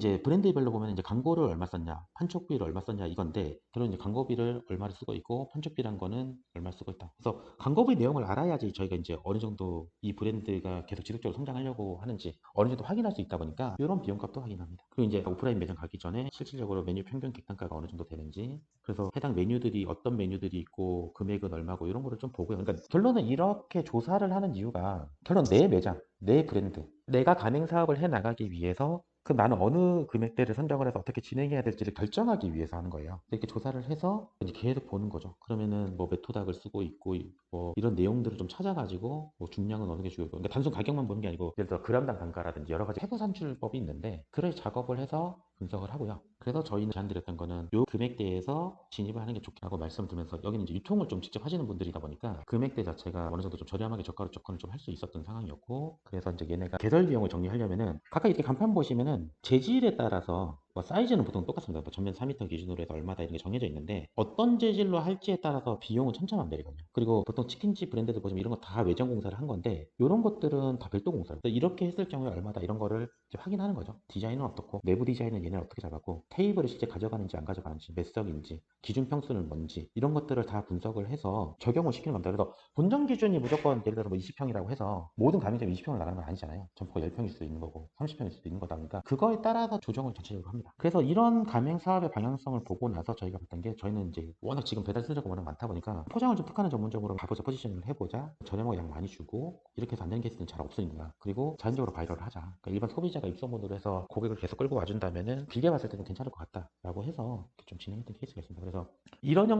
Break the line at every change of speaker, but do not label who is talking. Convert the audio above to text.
이제 브랜드별로 보면 이제 광고를 얼마 썼냐, 판촉비를 얼마 썼냐 이건데, 결론 이제 광고비를 얼마를 쓰고 있고 판촉비란 거는 얼마 쓰고 있다. 그래서 광고비 내용을 알아야지 저희가 이제 어느 정도 이 브랜드가 계속 지속적으로 성장하려고 하는지 어느 정도 확인할 수 있다 보니까 이런 비용값도 확인합니다. 그리고 이제 오프라인 매장 가기 전에 실질적으로 메뉴 평균 객단가가 어느 정도 되는지, 그래서 해당 메뉴들이 어떤 메뉴들이 있고 금액은 얼마고 이런 거를 좀 보고요. 그러니까 결론은 이렇게 조사를 하는 이유가, 결론 내 매장, 내 브랜드, 내가 가맹 사업을 해 나가기 위해서 나는 어느 금액대를 선정을 해서 어떻게 진행해야 될지를 결정하기 위해서 하는 거예요. 이렇게 조사를 해서 이제 계속 보는 거죠. 그러면은 뭐 메토닥을 쓰고 있고 뭐 이런 내용들을 좀 찾아가지고 뭐 중량은 어느 게 중요하고, 그러니까 단순 가격만 보는 게 아니고 예를 들어 그람당 단가라든지 여러 가지 세부 산출법이 있는데 그런 작업을 해서 분석을 하고요. 그래서 저희는 제안드렸던 거는 요 금액대에서 진입을 하는 게 좋다고 말씀을 드리면서, 여기는 이제 유통을 좀 직접 하시는 분들이다 보니까 금액대 자체가 어느 정도 좀 저렴하게 저가로 접근을 좀 할 수 있었던 상황이었고, 그래서 이제 얘네가 개설 비용을 정리하려면은 각각 이렇게 간판 보시면은 재질에 따라서 뭐 사이즈는 보통 똑같습니다. 뭐 전면 4m 기준으로 해서 얼마다 이런 게 정해져 있는데 어떤 재질로 할지에 따라서 비용은 천차만별이거든요. 그리고 보통 치킨집 브랜드들 보시면 이런 거 다 외장 공사를 한 건데 이런 것들은 다 별도 공사예요. 이렇게 했을 경우에 얼마다 이런 거를 이제 확인하는 거죠. 디자인은 어떻고 내부 디자인은 얘네는 어떻게 잡았고 테이블을 실제 가져가는지 안 가져가는지 몇 석인지 기준 평수는 뭔지 이런 것들을 다 분석을 해서 적용을 시키는 겁니다. 그래서 본정 기준이 무조건 예를 들어 뭐 20평이라고 해서 모든 가맹점이 20평을 나가는 건 아니잖아요. 점포가 10평일 수도 있는 거고 30평일 수도 있는 거다 보니까 그거에 따라서 조정을 전체적으로 합니다. 그래서 이런 가맹 사업의 방향성을 보고 나서 저희가 봤던 게, 저희는 이제 워낙 지금 배달 순서가 워낙 많다 보니까 포장을 좀 특화는 전문적으로 가보자, 포지션을 해보자, 저렴하게 양 많이 주고 이렇게 해서 안 되는 케이스는 잘 없으니까, 그리고 자연적으로 바이럴을 하자. 그러니까 일반 소비자가 입소문으로 해서 고객을 계속 끌고 와준다면은 길게 봤을 때는 괜찮을 것 같다라고 해서 좀 진행했던 케이스가 있습니다. 그래서 이런